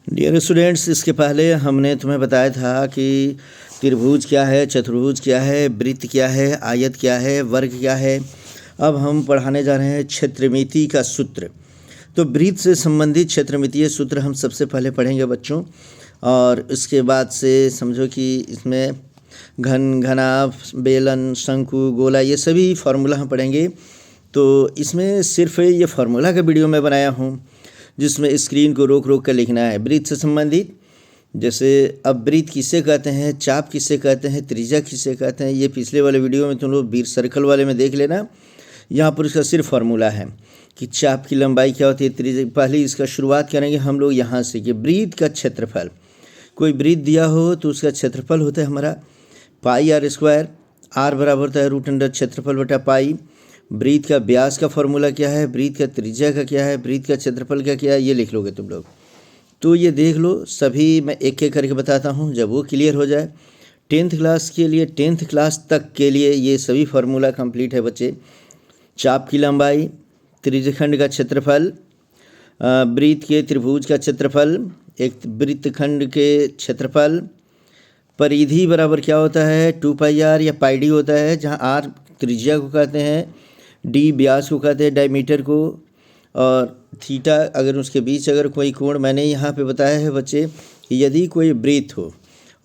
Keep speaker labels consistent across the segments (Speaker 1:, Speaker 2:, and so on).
Speaker 1: Dear students, इसके पहले हमने तुम्हें बताया था कि त्रिभुज क्या है, चतुर्भुज क्या है, वृत्त क्या है, आयत क्या है, वर्ग क्या है। अब हम पढ़ाने जा रहे हैं क्षेत्रमिति का सूत्र। तो वृत्त से संबंधित क्षेत्रमितीय सूत्र हम सबसे पहले पढ़ेंगे बच्चों, और इसके बाद से समझो कि इसमें घन, घनाभ, बेलन, शंकु, गोला, ये सभी फार्मूला हम पढ़ेंगे। तो इसमें सिर्फ ये फार्मूला का वीडियो मैं बनाया हूँ, जिसमें स्क्रीन को रोक रोक कर लिखना है। वृत्त से संबंधित, जैसे अब वृत्त किसे कहते हैं, चाप किसे कहते हैं, त्रिज्या किसे कहते हैं, ये पिछले वाले वीडियो में तुम लोग वीर सर्कल वाले में देख लेना। यहाँ पर इसका सिर्फ फार्मूला है कि चाप की लंबाई क्या होती है, त्रिज्या। पहले इसका शुरुआत करेंगे हम लोग यहाँ से कि वृत्त का क्षेत्रफल, कोई वृत्त दिया हो तो उसका क्षेत्रफल होता है हमारा पाई आर स्क्वायर। आर बराबर होता है रूट अंडर क्षेत्रफल बटा पाई। वृत्त का व्यास का फॉर्मूला क्या है, वृत्त का त्रिज्या का क्या है, वृत्त का क्षेत्रफल का क्या है, ये लिख लोगे तुम लोग। तो ये देख लो, सभी मैं एक एक करके बताता हूँ। जब वो क्लियर हो जाए, 10th क्लास के लिए, 10th क्लास तक के लिए ये सभी फार्मूला कंप्लीट है बच्चे। चाप की लंबाई, त्रिज्यखंड का क्षेत्रफल, वृत्त के त्रिभुज का क्षेत्रफल, एक वृत्तखंड के क्षेत्रफल, परिधि बराबर क्या होता है 2πr या πd होता है, जहाँ r त्रिज्या को कहते हैं, d व्यास को कहते हैं, डायमीटर को, और थीटा अगर उसके बीच अगर कोई कोण, मैंने यहाँ पे बताया है बच्चे कि यदि कोई वृत्त हो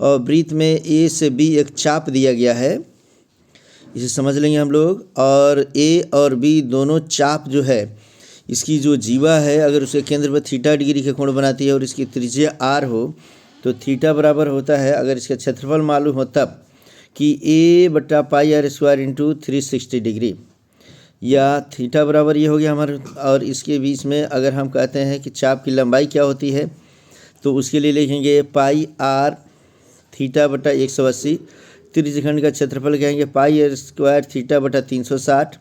Speaker 1: और वृत्त में a से b एक चाप दिया गया है, इसे समझ लेंगे हम लोग, और a और b दोनों चाप जो है, इसकी जो जीवा है अगर उसके केंद्र पर थीटा डिग्री के कोण बनाती है और इसकी त्रिज्या r हो, तो थीटा बराबर होता है, अगर इसका क्षेत्रफल मालूम हो तब, कि a बटा पाई आर स्क्वायर इंटू 360 डिग्री, या थीटा बराबर ये हो गया हमारे। और इसके बीच में अगर हम कहते हैं कि चाप की लंबाई क्या होती है, तो उसके लिए लिखेंगे पाई आर थीटा बटा 180। त्रिज्यखंड का क्षेत्रफल कहेंगे पाई आर स्क्वायर थीटा बटा 360।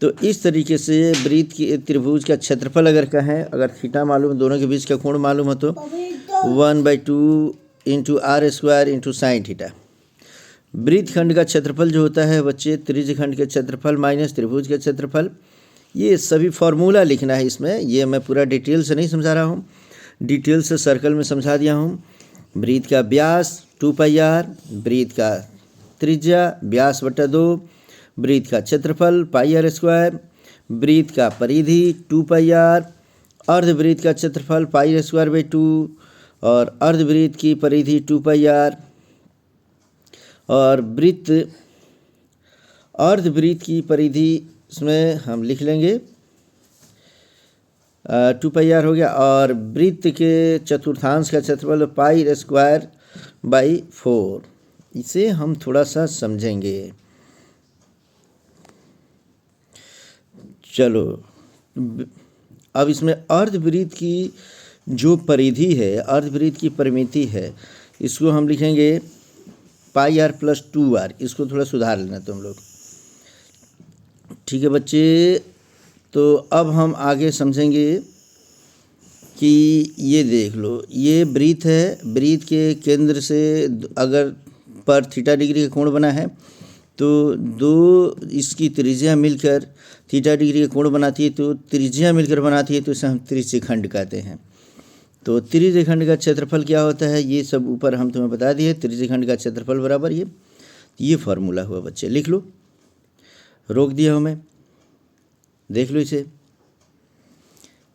Speaker 1: तो इस तरीके से वृत्त की त्रिभुज का क्षेत्रफल अगर कहें, अगर थीटा मालूम, दोनों के बीच का कोण मालूम हो, तो 1/2 into R square into sine theta. वृत्तखंड का क्षेत्रफल जो होता है बच्चे, त्रिज्यखंड के क्षेत्रफल माइनस त्रिभुज के क्षेत्रफल। ये सभी फार्मूला लिखना है इसमें, ये मैं पूरा डिटेल से नहीं समझा रहा हूँ, डिटेल से सर्कल में समझा दिया हूँ। वृत्त का व्यास 2πr, वृत्त का त्रिज्या व्यास बटा 2, वृत्त का क्षेत्रफल पाई आर स्क्वायर, वृत्त का परिधि 2πr, अर्धवृत्त का क्षेत्रफल पाई आर स्क्वायर बाई 2, और अर्धवृत्त की परिधि 2πr, और वृत्त अर्धवृत्त की परिधि इसमें हम लिख लेंगे 2πr हो गया, और वृत्त के चतुर्थांश का क्षेत्रफल पाई स्क्वायर बाई 4। इसे हम थोड़ा सा समझेंगे। चलो, अब इसमें अर्धवृत्त की जो परिधि है, अर्धवृत्त की परिमिति है, इसको हम लिखेंगे पाई आर प्लस 2r। इसको थोड़ा सुधार लेना तुम लोग, ठीक है बच्चे। तो अब हम आगे समझेंगे कि ये देख लो, ये वृत्त है, वृत्त के केंद्र से अगर पर थीटा डिग्री का कोण बना है, तो दो इसकी त्रिज्या मिलकर थीटा डिग्री का कोण बनाती है, तो त्रिज्या मिलकर बनाती है, तो इसे हम त्रिज्यखंड कहते हैं। तो त्रिज्यखंड का क्षेत्रफल क्या होता है, ये सब ऊपर हम तुम्हें बता दिए। त्रिज्यखंड का क्षेत्रफल बराबर ये फार्मूला हुआ बच्चे, लिख लो, रोक दिया हूँ मैं, देख लो इसे।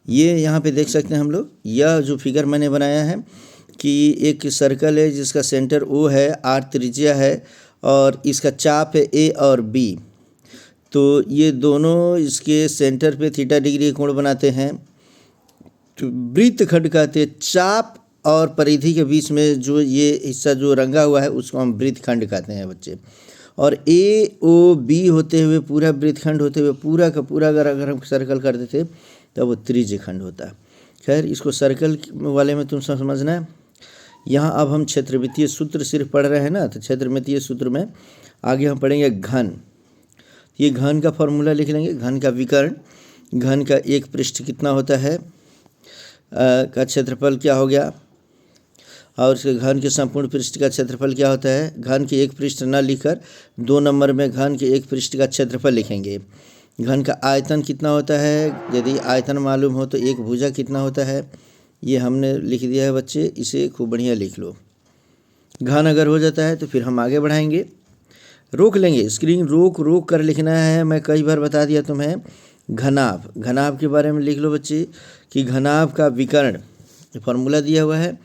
Speaker 1: ये यहाँ पे देख सकते हैं हम लोग, यह जो फिगर मैंने बनाया है कि एक सर्कल है जिसका सेंटर O है, R त्रिज्या है, और इसका चाप है A और B। तो ये दोनों इसके सेंटर पे थीटा डिग्री कोण बनाते हैं, तो वृत्तखंड कहते हैं। चाप और परिधि के बीच में जो ये हिस्सा जो रंगा हुआ है, उसको हम वृत्तखंड कहते हैं बच्चे। और AOB होते हुए पूरा वृत्तखंड होते हुए पूरा का पूरा अगर हम सर्कल कर देते तो वो त्रिज्यखंड होता है। खैर, इसको सर्कल वाले में तुम समझना है। यहाँ अब हम क्षेत्रमितीय सूत्र सिर्फ पढ़ रहे हैं ना, तो क्षेत्रमितीय सूत्र में आगे हम पढ़ेंगे घन। ये घन का फॉर्मूला लिख लेंगे, घन का विकर्ण। घन का एक पृष्ठ कितना होता है का क्षेत्रफल क्या हो गया, और उसके घन के संपूर्ण पृष्ठ का क्षेत्रफल क्या होता है। घन के एक पृष्ठ न लिखकर 2 नंबर में घन के एक पृष्ठ का क्षेत्रफल लिखेंगे। घन का आयतन कितना होता है, यदि आयतन मालूम हो तो एक भुजा कितना होता है, ये हमने लिख दिया है बच्चे, इसे खूब बढ़िया लिख लो। घन अगर हो जाता है तो फिर हम आगे बढ़ाएंगे, रोक लेंगे, स्क्रीन रोक कर लिखना है। मैं कई बार बता दिया तुम्हें। घनाभ, घनाभ के बारे में लिख लो बच्चे कि घनाभ का विकर्ण फॉर्मूला दिया हुआ है।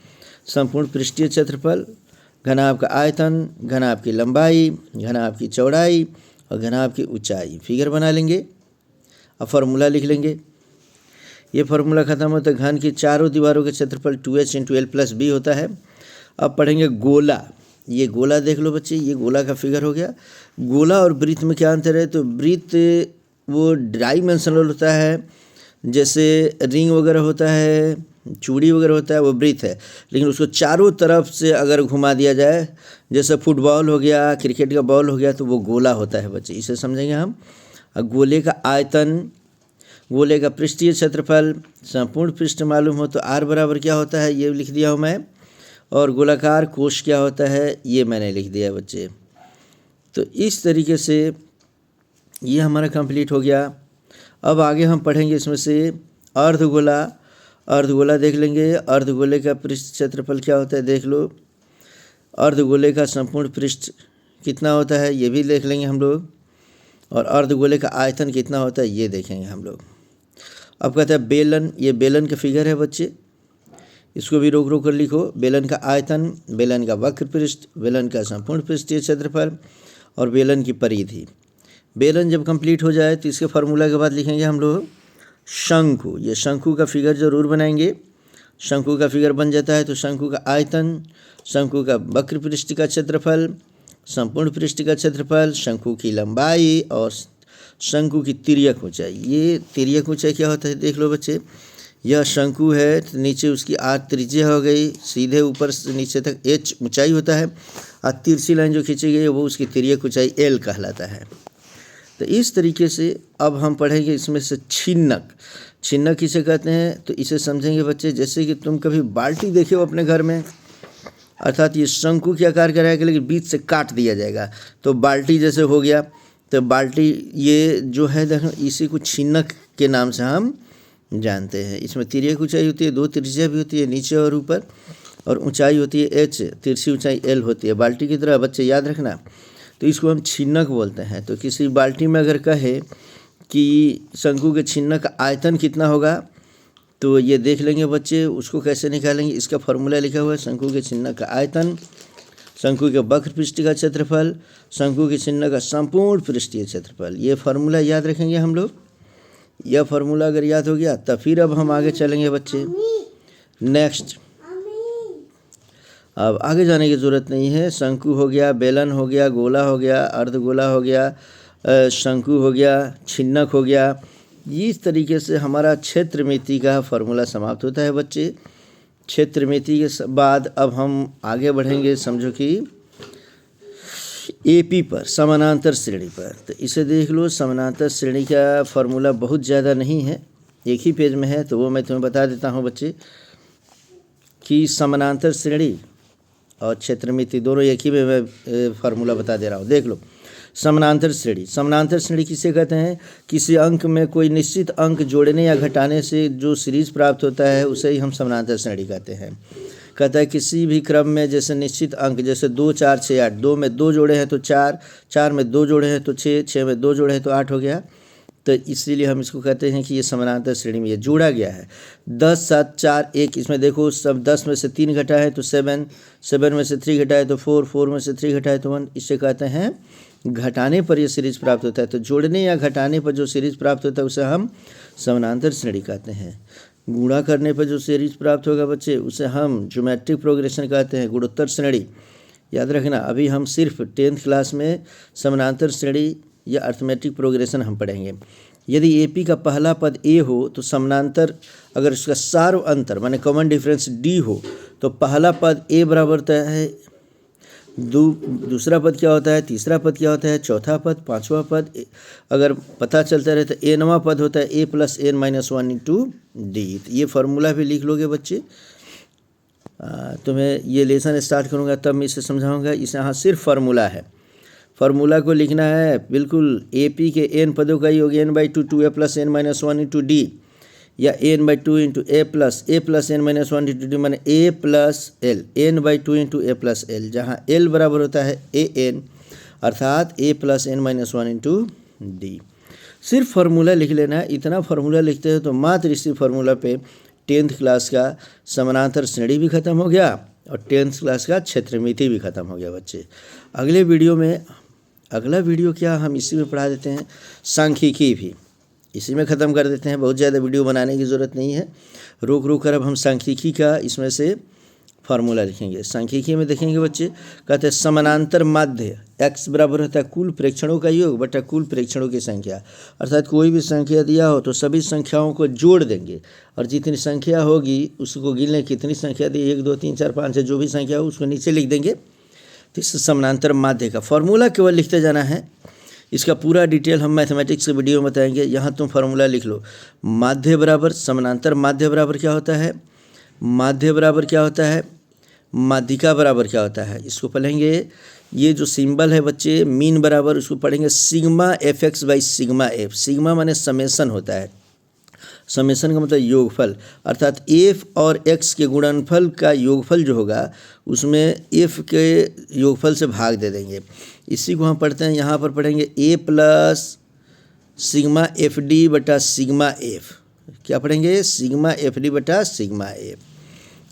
Speaker 1: संपूर्ण पृष्ठीय क्षेत्रफल, घनाभ का आयतन, घनाभ की लंबाई, घनाभ की चौड़ाई और घनाभ की ऊंचाई। फिगर बना लेंगे, अब फार्मूला लिख लेंगे। ये फार्मूला खत्म होता है, घन की चारों दीवारों के क्षेत्रफल 2h × l+b होता है। अब पढ़ेंगे गोला। ये गोला देख लो बच्चे, ये गोला का फिगर हो गया। गोला और वृत्त में क्या अंतर है? तो वृत्त वो डायमेंशनल होता है, जैसे रिंग वगैरह होता है, चूड़ी वगैरह होता है, वो वृत्त है। लेकिन उसको चारों तरफ से अगर घुमा दिया जाए, जैसे फुटबॉल हो गया, क्रिकेट का बॉल हो गया, तो वो गोला होता है बच्चे, इसे समझेंगे हम। गोले का आयतन, गोले का पृष्ठीय क्षेत्रफल, संपूर्ण पृष्ठ मालूम हो तो r बराबर क्या होता है ये लिख दिया हूँ मैं, और गोलाकार कोश क्या होता है ये मैंने लिख दिया है बच्चे। तो इस तरीके से ये हमारा कंप्लीट हो गया। अब आगे हम पढ़ेंगे इसमें से अर्धगोला। अर्धगोला देख लेंगे, अर्धगोले का पृष्ठ क्षेत्रफल क्या होता है देख लो। अर्धगोले का संपूर्ण पृष्ठ कितना होता है ये भी देख लेंगे हम लोग, और अर्धगोले का आयतन कितना होता है ये देखेंगे हम लोग। अब कहते हैं बेलन, ये बेलन का फिगर है बच्चे, इसको भी रोक कर लिखो। बेलन का आयतन, बेलन का वक्र पृष्ठ, बेलन का संपूर्ण पृष्ठीय क्षेत्रफल और बेलन की परिधि। बेलन जब कंप्लीट हो जाए तो इसके फार्मूला के बाद लिखेंगे हम लोग शंकु। ये शंकु का फिगर जरूर बनाएंगे। शंकु का फिगर बन जाता है तो शंकु का आयतन, शंकु का वक्र पृष्ठ का क्षेत्रफल, संपूर्ण पृष्ठ का क्षेत्रफल, शंकु की लंबाई और शंकु की तिर्यक ऊंचाई। ये तिर्यक ऊंचाई क्या होता है देख लो बच्चे। यह शंकु है तो नीचे उसकी r त्रिज्या हो गई, सीधे ऊपर से नीचे तक h ऊंचाई होता है, और तिरछी लाइन जो खींची गई है वो उसकी तिर्यक ऊंचाई l कहलाता है। तो इस तरीके से अब हम पढ़ेंगे इसमें से छिन्नक। छिन्नक किसे कहते हैं तो इसे समझेंगे बच्चे, जैसे कि तुम कभी बाल्टी देखे हो अपने घर में, अर्थात ये शंकु के आकार का रहेगा लेकिन बीच से काट दिया जाएगा तो बाल्टी जैसे हो गया। तो बाल्टी ये जो है देखो, इसी को छिन्नक के नाम से हम जानते हैं। इसमें तिर्यक ऊंचाई होती है, दो त्रिज्या भी होती है नीचे और ऊपर, और ऊंचाई होती है h, तिरछी ऊंचाई l होती है, बाल्टी की तरह बच्चे याद रखना। तो इसको हम छिन्नक बोलते हैं। तो किसी बाल्टी में अगर कहे कि शंकु के छिन्नक का आयतन कितना होगा तो ये देख लेंगे बच्चे, उसको कैसे निकालेंगे। इसका फार्मूला लिखा हुआ है, शंकु के छिन्नक का आयतन, शंकु के वक्र पृष्ठ का क्षेत्रफल, शंकु के छिन्नक का संपूर्ण पृष्ठीय क्षेत्रफल। ये फार्मूला याद रखेंगे हम लोग। यह फार्मूला अगर याद हो गया तो फिर अब हम आगे चलेंगे बच्चे। नेक्स्ट, अब आगे जाने की ज़रूरत नहीं है। शंकु हो गया, बेलन हो गया, गोला हो गया, अर्धगोला हो गया, शंकु हो गया, छिन्नक हो गया। इस तरीके से हमारा क्षेत्रमिति का फार्मूला समाप्त होता है बच्चे। क्षेत्रमिति के बाद अब हम आगे बढ़ेंगे, समझो कि एपी पर, समानांतर श्रेणी पर। तो इसे देख लो, समानांतर श्रेणी का फार्मूला बहुत ज़्यादा नहीं है, एक ही पेज में है, तो वो मैं तुम्हें बता देता हूँ बच्चे कि समानांतर श्रेणी और क्षेत्रमिति दोनों एक ही में मैं फार्मूला बता दे रहा हूँ। देख लो, समानांतर श्रेणी। समानांतर श्रेणी किसे कहते हैं? किसी अंक में कोई निश्चित अंक जोड़ने या घटाने से जो सीरीज प्राप्त होता है उसे ही हम समानांतर श्रेणी कहते हैं। कहता है किसी भी क्रम में जैसे निश्चित अंक, जैसे 2 4 6 8, 2 में 2 जोड़े हैं तो 4, 4 में 2 जोड़े हैं तो 6, 6 में 2 जोड़े हैं तो 8 हो गया। तो इसीलिए हम इसको कहते हैं कि ये समानांतर श्रेणी में ये जोड़ा गया है। 10 7 4 1, इसमें देखो सब 10 में से 3 घटा है तो 7, 7 में से 3 घटा है तो 4, 4 में से 3 घटा है तो 1। इसे कहते हैं घटाने पर ये सीरीज प्राप्त होता है। तो जोड़ने या घटाने पर जो सीरीज प्राप्त होता है उसे हम समानांतर श्रेणी कहते हैं। गुणा करने पर जो सीरीज प्राप्त होगा बच्चे उसे हम ज्योमेट्रिक प्रोग्रेशन कहते हैं, गुणोत्तर श्रेणी। याद रखना, अभी हम सिर्फ 10th क्लास में समानांतर श्रेणी या अर्थमेटिक प्रोग्रेशन हम पढ़ेंगे। यदि एपी का पहला पद ए हो तो समानांतर, अगर उसका सार्व अंतर माने कॉमन डिफरेंस डी हो तो पहला पद ए बराबर होता है, दूसरा पद क्या होता है, तीसरा पद क्या होता है, चौथा पद, पांचवा पद अगर पता चलता रहे तो एनवा पद होता है A plus N minus 1 into D. ये फार्मूला भी लिख लोगे बच्चे। तुम्हें ये लेसन स्टार्ट करूँगा तब मैं इसे समझाऊँगा। इसे यहाँ सिर्फ फार्मूला है, फार्मूला को लिखना है बिल्कुल। ए पी के एन पदों का योग n/2 2a plus n minus 1 into डी। या n/2 into A plus n minus 1 into D माने a plus L, n/2 into A plus L, जहाँ l बराबर होता है an अर्थात a plus n minus 1 into D. सिर्फ फार्मूला लिख लेना है, इतना फार्मूला लिखते हैं तो मात्र इसी फार्मूला पे 10th क्लास का समानांतर श्रेणी भी खत्म हो गया और 10th क्लास का क्षेत्रमिति भी खत्म हो गया बच्चे। अगले वीडियो में, अगला वीडियो क्या हम इसी में पढ़ा देते हैं, सांख्यिकी भी इसी में ख़त्म कर देते हैं। बहुत ज़्यादा वीडियो बनाने की ज़रूरत नहीं है, रोक कर अब हम सांख्यिकी का इसमें से फार्मूला लिखेंगे। सांख्यिकी में देखेंगे बच्चे, कहते हैं समानांतर माध्य x बराबर होता है कुल प्रेक्षणों का योग बटा कुल प्रेक्षणों की संख्या, अर्थात कोई भी संख्या दिया हो तो सभी संख्याओं को जोड़ देंगे और जितनी संख्या होगी उसको गिन लें, कितनी संख्या दी 1 2 3 4 5 है, जो भी संख्या हो उसको नीचे लिख देंगे। तो इस समानांतर माध्य का फार्मूला केवल लिखते जाना है, इसका पूरा डिटेल हम मैथमेटिक्स के वीडियो में बताएंगे। यहाँ तुम फार्मूला लिख लो, माध्य बराबर समानांतर माध्य बराबर क्या होता है, माध्य बराबर क्या होता है, माध्यिका बराबर क्या होता है, इसको पढ़ेंगे। ये जो सिंबल है बच्चे मीन बराबर, उसको पढ़ेंगे sigma F x by sigma F. Sigma माने समेसन होता है, समेसन का मतलब योगफल, अर्थात एफ और एक्स के गुणनफल का योगफल जो होगा उसमें एफ के योगफल से भाग दे देंगे। इसी को हम पढ़ते हैं, यहाँ पर पढ़ेंगे ए प्लस सिग्मा एफ डी बटा सिग्मा एफ। क्या पढ़ेंगे, सिग्मा एफ डी बटा सिग्मा एफ।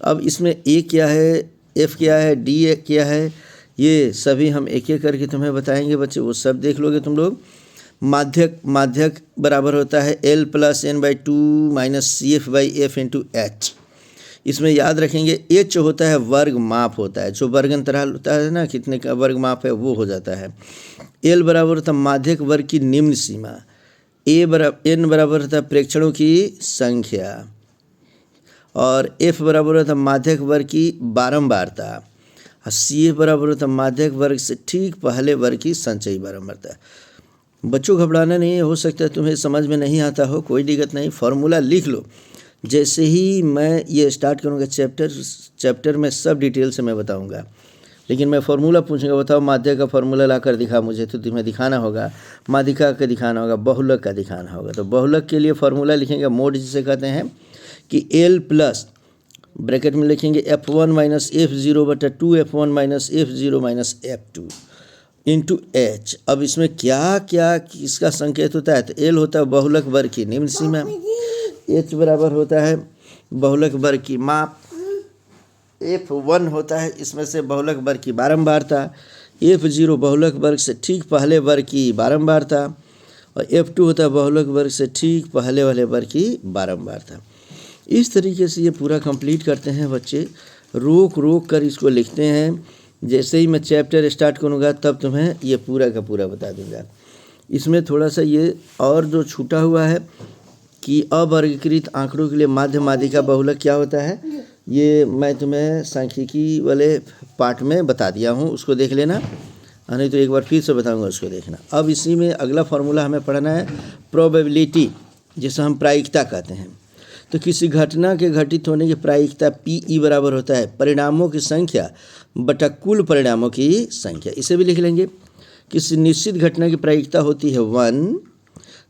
Speaker 1: अब इसमें ए क्या है, एफ क्या है, डी क्या है, ये सभी हम एक एक करके तुम्हें बताएंगे बच्चे, वो सब देख लोगे तुम लोग। माध्यक, माध्यक बराबर होता है L plus n/2 minus C F by F into H. इसमें याद रखेंगे एच होता है वर्ग माप होता है, जो वर्ग अंतराल होता है ना, कितने का वर्ग माप है वो हो जाता है। एल बराबर होता है माध्यक वर्ग की निम्न सीमा, एन बराबर होता है प्रेक्षणों की संख्या और एफ बराबर होता है माध्यक वर्ग की बारंबारता और सी एफ बराबर होता है माध्यक वर्ग से ठीक पहले वर्ग की संचयी बारंबारता। बच्चों घबराना नहीं है, हो सकता है तुम्हें समझ में नहीं आता हो, कोई दिक्कत नहीं, फार्मूला लिख लो। जैसे ही मैं ये स्टार्ट करूँगा चैप्टर में सब डिटेल से मैं बताऊँगा, लेकिन मैं फार्मूला पूछूंगा, बताओ माध्यक का फार्मूला ला कर दिखा मुझे, तो तुम्हें दिखाना होगा, माध्यिका का दिखाना होगा, बहुलक का दिखाना होगा। तो बहुलक के लिए फार्मूला लिखेंगे, मोड जिसे कहते हैं कि एल प्लस ब्रैकेट में लिखेंगे f1 माइनस f0 बटा 2f1 minus f0 minus f2 into H. अब इसमें क्या क्या किसका संकेत होता है, तो एल होता है बहुलक वर्ग की निम्न सीमा, एच बराबर होता है बहुलक वर्ग की माप, f1 होता है इसमें से बहुलक वर्ग की बारंबारता, f0 बहुलक वर्ग से ठीक पहले वर्ग की बारंबारता और f2 होता है बहुलक वर्ग से ठीक पहले वाले वर्ग की बारंबारता। इस तरीके से ये पूरा कंप्लीट करते हैं बच्चे, रोक कर इसको लिखते हैं। जैसे ही मैं चैप्टर स्टार्ट करूँगा तब तुम्हें ये पूरा का पूरा बता दूँगा। इसमें थोड़ा सा ये और जो छूटा हुआ है कि अवर्गीकृत आंकड़ों के लिए माध्य माध्यिका बहुलक क्या होता है, ये मैं तुम्हें सांख्यिकी वाले पार्ट में बता दिया हूँ, उसको देख लेना, नहीं तो एक बार फिर से बताऊँगा, उसको देखना। अब इसी में अगला फार्मूला हमें पढ़ना है प्रोबेबिलिटी, जिसे हम प्रायिकता कहते हैं। तो किसी घटना के घटित होने की प्रायिकता PE बराबर होता है परिणामों की संख्या बटा कुल परिणामों की संख्या। इसे भी लिख लेंगे, किसी निश्चित घटना की प्रायिकता होती है 1,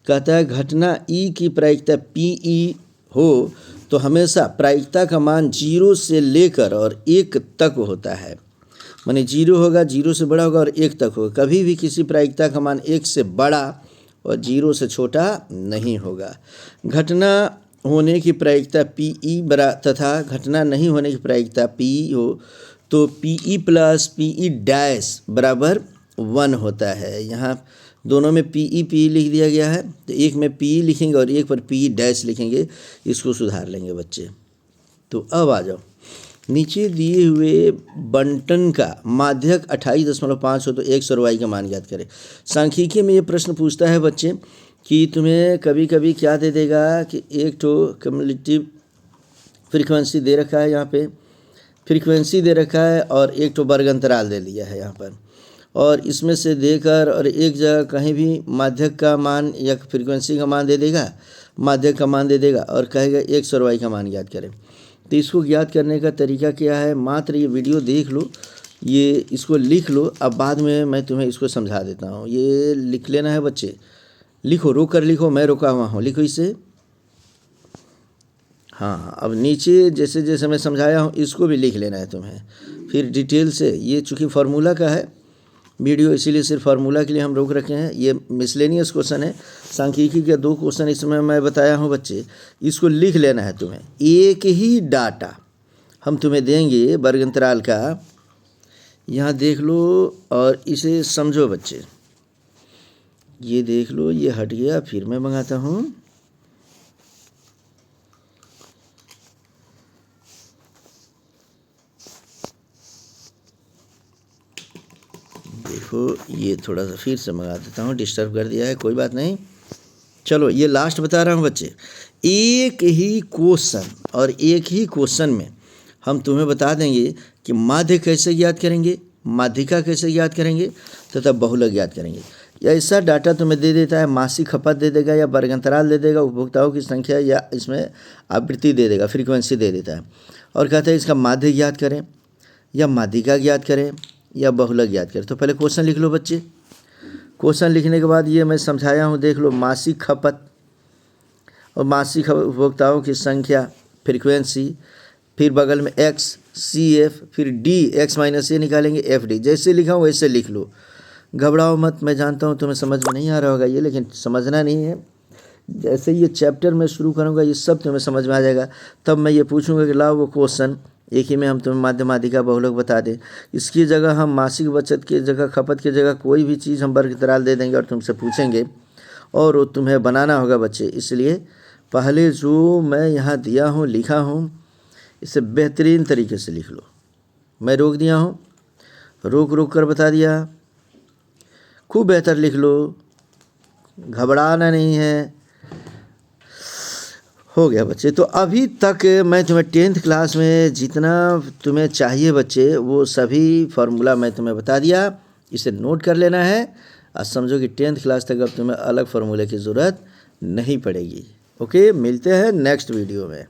Speaker 1: कहता है घटना E की प्रायिकता PE हो तो हमेशा प्रायिकता का मान 0 से लेकर और 1 तक होता है, माने 0 होगा, 0 से बड़ा होगा और 1 तक होगा। कभी भी किसी प्रायिकता का मान 1 से बड़ा और 0 से छोटा नहीं होगा। घटना होने की प्रायिकता PE तथा घटना नहीं होने की प्रायिकता PE हो तो PE प्लस PE डैश बराबर 1 होता है। यहाँ दोनों में PE लिख दिया गया है, तो एक में PE लिखेंगे और एक पर PE डैश लिखेंगे, इसको सुधार लेंगे बच्चे। तो अब आ जाओ, नीचे दिए हुए बंटन का माध्यक 28.5 हो तो x और y का मान ज्ञात करें। सांख्यिकी में ये प्रश्न पूछता है बच्चे कि तुम्हें कभी कभी क्या दे देगा कि एक तो क्युमुलेटिव फ्रीक्वेंसी दे रखा है, यहाँ पे फ्रीक्वेंसी दे रखा है और एक तो वर्ग अंतराल दे दिया है यहाँ पर, और इसमें से देकर और एक जगह कहीं भी माध्यक का मान या फ्रीक्वेंसी का मान दे देगा, माध्यक का मान दे देगा और कहेगा x और y का मान ज्ञात करें। तो इसको ज्ञात करने का तरीका क्या है, मात्र ये वीडियो देख लो, ये इसको लिख लो, अब बाद में मैं तुम्हें इसको समझा देता हूँ। ये लिख लेना है बच्चे, लिखो, रोक कर लिखो, मैं रुका हुआ हूँ, लिखो इसे। हाँ, अब नीचे जैसे जैसे मैं समझाया हूँ इसको भी लिख लेना है तुम्हें फिर डिटेल से। ये चूँकि फार्मूला का है वीडियो, इसीलिए सिर्फ फार्मूला के लिए हम रोक रखे हैं। ये मिसलेनियस क्वेश्चन है, सांख्यिकी के 2 क्वेश्चन इसमें मैं बताया हूँ बच्चे, इसको लिख लेना है तुम्हें। एक ही डाटा हम तुम्हें देंगे वर्ग अंतराल का, यहाँ देख लो और इसे समझो बच्चे। ये देख लो, ये हट गया, फिर मैं मंगाता हूँ। देखो ये थोड़ा सा फिर से मंगा देता हूँ, डिस्टर्ब कर दिया है, कोई बात नहीं। चलो ये लास्ट बता रहा हूँ बच्चे। एक ही क्वेश्चन और एक ही क्वेश्चन में हम तुम्हें बता देंगे कि माध्य कैसे ज्ञात करेंगे, माध्यिका कैसे ज्ञात करेंगे तथा बहुलक ज्ञात करेंगे। या ऐसा डाटा तुम्हें दे देता है, मासिक खपत दे देगा या वर्ग अंतराल दे देगा, उपभोक्ताओं की संख्या या इसमें आवृत्ति दे देगा, फ्रीक्वेंसी दे देता है, और कहता है इसका माध्य ज्ञात करें या माध्यिका ज्ञात करें या बहुलक ज्ञात करें। तो पहले क्वेश्चन लिख लो बच्चे। क्वेश्चन लिखने के बाद ये मैं समझाया हूँ, देख लो, मासिक खपत और मासिक उपभोक्ताओं की संख्या, फ्रीक्वेंसी, फिर बगल में एक्स सी एफ, फिर डी एक्स माइनस ए निकालेंगे एफ डी। जैसे लिखा हूँ वैसे लिख लो, घबराओ मत। मैं जानता हूँ तुम्हें समझ में नहीं आ रहा होगा ये, लेकिन समझना नहीं है। जैसे ये चैप्टर मैं शुरू करूँगा ये सब तुम्हें समझ में आ जाएगा। तब मैं ये पूछूंगा कि लाओ वो क्वेश्चन, एक ही में हम तुम्हें माध्य माध्यिका बहुलक बता दें। इसकी जगह हम मासिक बचत की जगह, खपत की जगह कोई भी चीज़ हम वर्ग अंतराल दे देंगे और तुमसे पूछेंगे और वो तुम्हें बनाना होगा बच्चे। इसलिए पहले जो मैं यहाँ दिया हूँ, लिखा हूँ, इसे बेहतरीन तरीके से लिख लो। मैं रोक दिया हूँ, रोक रोक कर बता दिया, खूब बेहतर लिख लो, घबराना नहीं है। हो गया बच्चे। तो अभी तक मैं तुम्हें 10th क्लास में जितना तुम्हें चाहिए बच्चे, वो सभी फार्मूला मैं तुम्हें बता दिया। इसे नोट कर लेना है और समझो कि 10th क्लास तक अब तुम्हें अलग फार्मूले की ज़रूरत नहीं पड़ेगी। ओके, मिलते हैं नेक्स्ट वीडियो में।